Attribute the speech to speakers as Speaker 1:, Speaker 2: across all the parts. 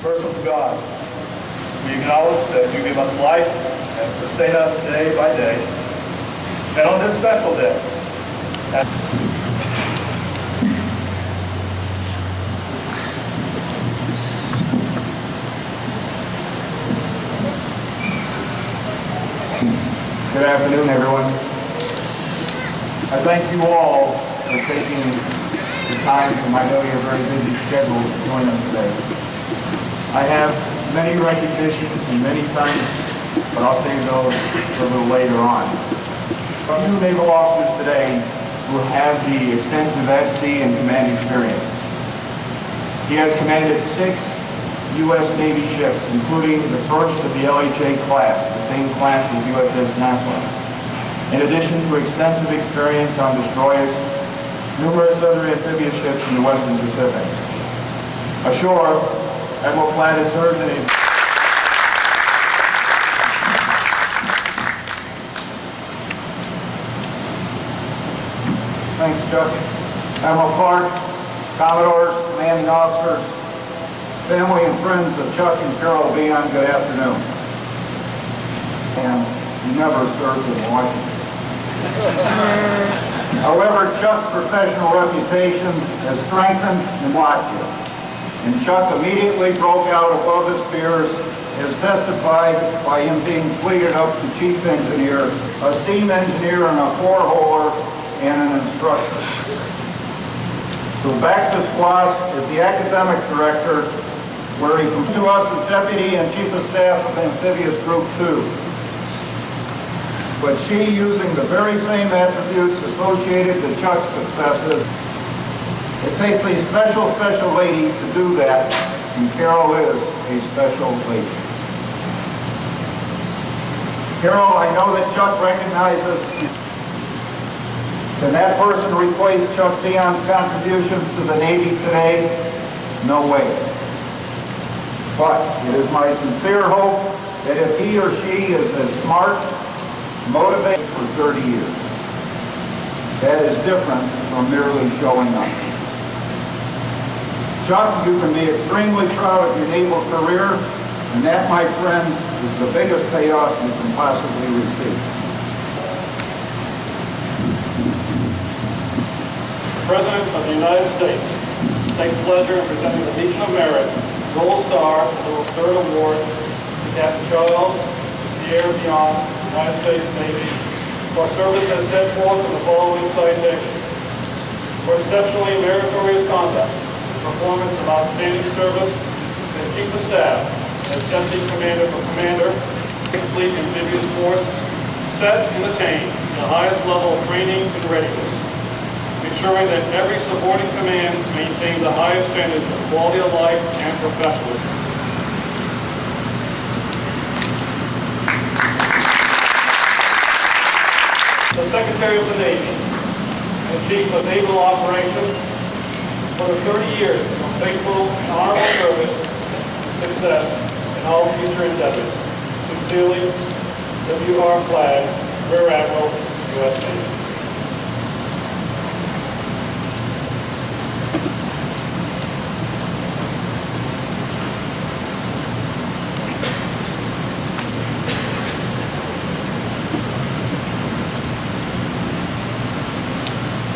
Speaker 1: Merciful God, we acknowledge that you give us life and sustain us day by day. And on this special day,
Speaker 2: good afternoon, everyone. I thank you all for taking the time from I know your very busy schedule to join us today. I have many recognitions and many thanks, but I'll save those for a little later on. A few naval officers today who have the extensive at-sea and command experience. He has commanded 6 U.S. Navy ships, including the first of the LHA class, the same class as USS Nassau. In addition to extensive experience on destroyers, numerous other amphibious ships in the Western Pacific. Ashore, Admiral Platt has served in a... Thanks, Chuck. Admiral Clark, Commodores, commanding officers, family and friends of Chuck and Carol Beon, good afternoon. And you never served in Washington. However, Chuck's professional reputation has strengthened and watched him. And Chuck immediately broke out above his peers, as testified by him being pleaded up to chief engineer, a steam engineer and a four-holer, and an instructor. So back to SWAS as the academic director, where he comes to us as Deputy and Chief of Staff of Amphibious Group 2. But she, using the very same attributes associated with Chuck's successes, it takes a special lady to do that, and Carol is a special lady. Carol, I know that Chuck recognizes, can that person replace Chuck Beon's contributions to the Navy today? No way. But it is my sincere hope that if he or she is as smart, motivated for 30 years, that is different from merely showing up. Chuck, you can be extremely proud of your naval career, and that, my friend, is the biggest payoff you can possibly receive.
Speaker 1: President of the United States takes pleasure in presenting the Legion of Merit Gold Star, the third award, to Captain Charles Pierre Beon, United States Navy, for service as set forth in the following citation: for exceptionally meritorious conduct, performance of outstanding service as Chief of Staff, as Deputy Commander for Commander, Fleet Amphibious Force, set and attained the highest level of training and readiness, ensuring that every supporting command maintains the highest standards of quality of life and professionalism. The Secretary of the Navy and Chief of Naval Operations for the 30 years of faithful and honorable service, success, and all future endeavors. Sincerely, W.R. Flagg, Rear Admiral, U.S. Navy.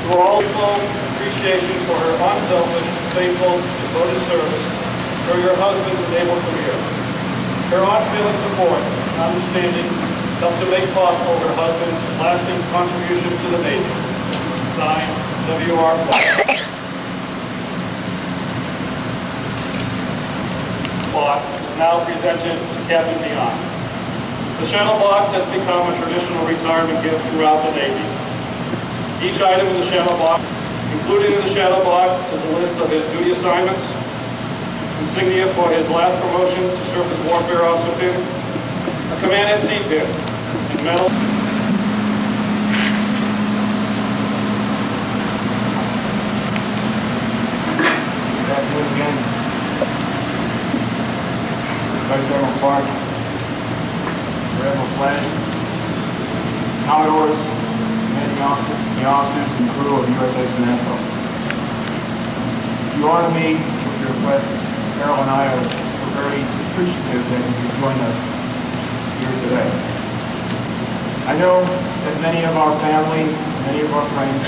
Speaker 1: For all appreciation for her unselfish, faithful, devoted service for your husband's naval career. Her unfailing support and understanding helped to make possible her husband's lasting contribution to the Navy. Signed, W.R. Flagg. Box is now presented to Captain Beon. The Shadow Box has become a traditional retirement gift throughout the Navy. Each item in the Shadow Box, including in the Shadow Box, is a list of his duty assignments, insignia for his last promotion to Surface Warfare Officer pin, a command at sea pin, and medal.
Speaker 2: Back to it again. Vice Admiral Clark, Admiral Platt, Commodores, commanding officers, the officers and crew of USS Nassau. You honor me with your request. Carol and I are very appreciative that you could join us here today. I know that many of our family, many of our friends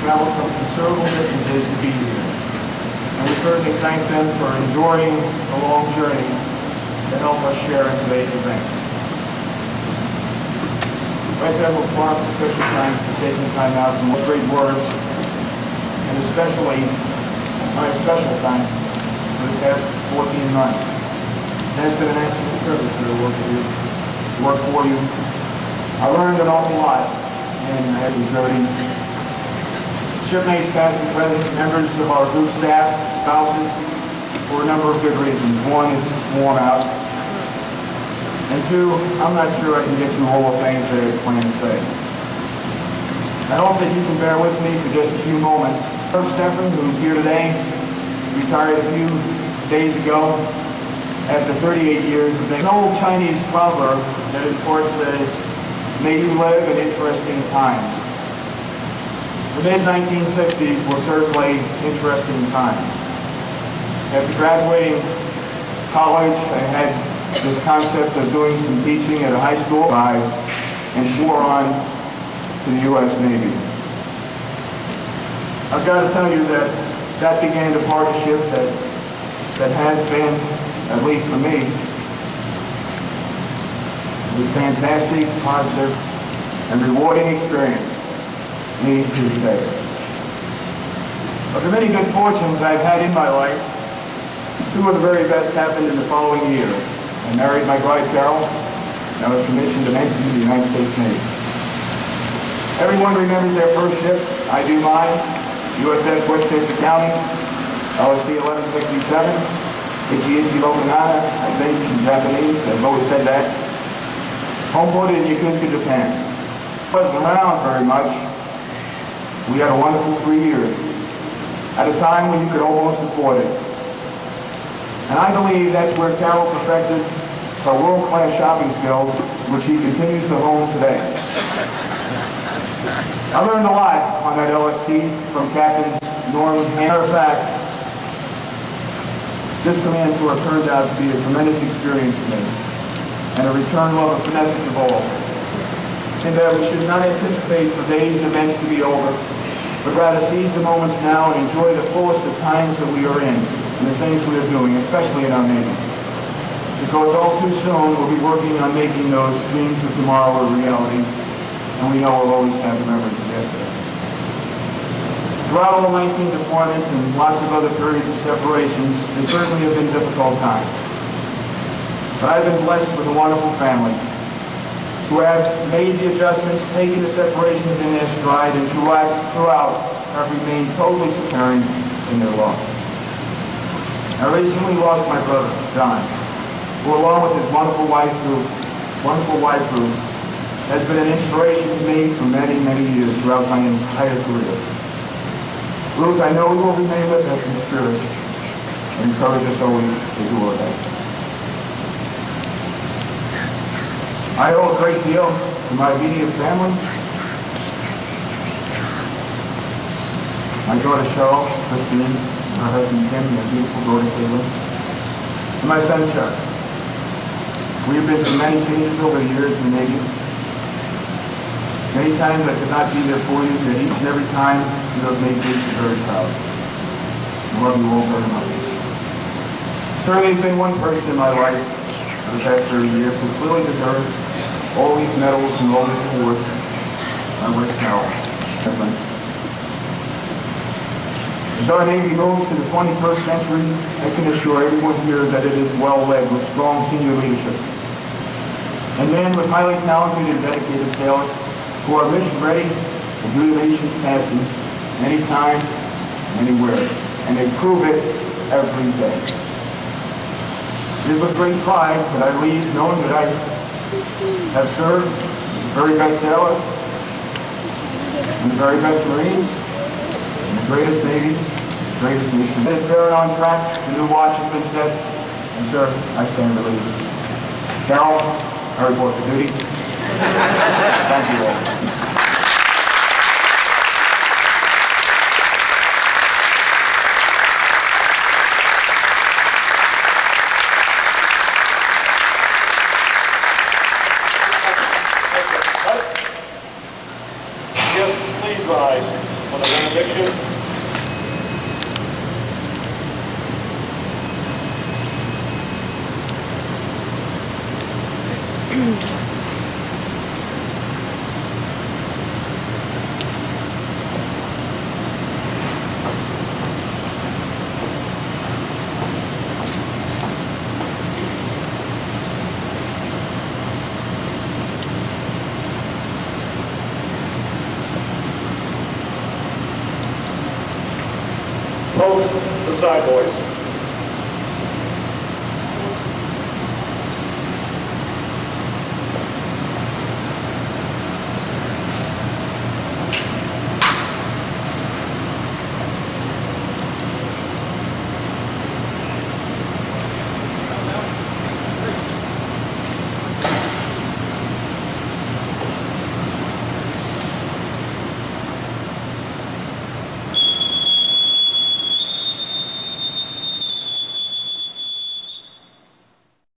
Speaker 2: travel from considerable distances to be here. And we certainly thank them for enduring the long journey to help us share in today's event. Vice Admiral Clark, special thanks for taking time out and great words, and especially my special thanks for the past 14 months. It has been an absolute privilege to work with you, to work for you. I learned an awful lot in every journey. Shipmates, past and present, members of our group staff, spouses, for a number of good reasons. One is worn out. And two, I'm not sure I can get through all the things that I plan to say. I hope that you can bear with me for just a few moments. Herb Stephan, who's here today, retired a few days ago after 38 years. There's an old Chinese proverb that of course says, "May you live in interesting times." The mid-1960s were certainly interesting times. After graduating college, I had this concept of doing some teaching at a high school and swore on to the U.S. Navy. I've got to tell you that began the partnership that has been, at least for me, a fantastic, positive, and rewarding experience. Need to say. Of the many good fortunes I've had in my life, two of the very best happened in the following year. I married my bride Carol, and I was commissioned an ensign in the United States Navy. Everyone remembers their first ship. I do mine. USS Westchester County, LSD 1167. Ichi Lokanada, I think in Japanese. I've always said that. Homeported in Yokosuka, Japan. Wasn't around very much. We had a wonderful 3 years, at a time when you could almost afford it. And I believe that's where Carol perfected her world-class shopping skills, which he continues to hone today. I learned a lot on that LST from Captain Norm. Matter of fact, this command tour turned out to be a tremendous experience for me, and a return love of finesse of all. And that we should not anticipate for days and events to be over, but rather seize the moments now and enjoy the fullest of times that we are in and the things we are doing, especially in our Navy. Because all too soon we'll be working on making those dreams of tomorrow a reality, and we know we'll always have the memories of yesterday. Throughout all 19 deployments and lots of other periods of separations, they certainly have been difficult times. But I've been blessed with a wonderful family, who have made the adjustments, taken the separations in their stride, and throughout have remained totally secure in their love. I recently lost my brother, John, who along with his wonderful wife Ruth, has been an inspiration to me for many, many years throughout my entire career. Ruth, I know you will remain with us in spirit and encourage us always to do our best. I owe a great deal to my immediate family. My daughter Cheryl, Christine, her husband Tim, and their beautiful daughter Caitlin, and my son Chuck. We have been through many changes over the years in the Navy. Many times I could not be there for you, but each and every time you have made me very proud. I love you all very much. Certainly there's been one person in my life for the past 30 years who clearly deserves all these medals and all these awards. I wish Carol. As our Navy moves to the 21st century, I can assure everyone here that it is well led with strong senior leadership. And men with highly talented and dedicated sailors who are mission ready to do the nation's tasks anytime, anywhere. And they prove it every day. It is with great pride that I leave knowing that I have served the very best sailors, and the very best Marines, and the greatest Navy, the greatest nation. If they're on track, the new watch has been set, and sir, I stand relieved. Carol, I report for duty. Thank you all.
Speaker 1: side, boys.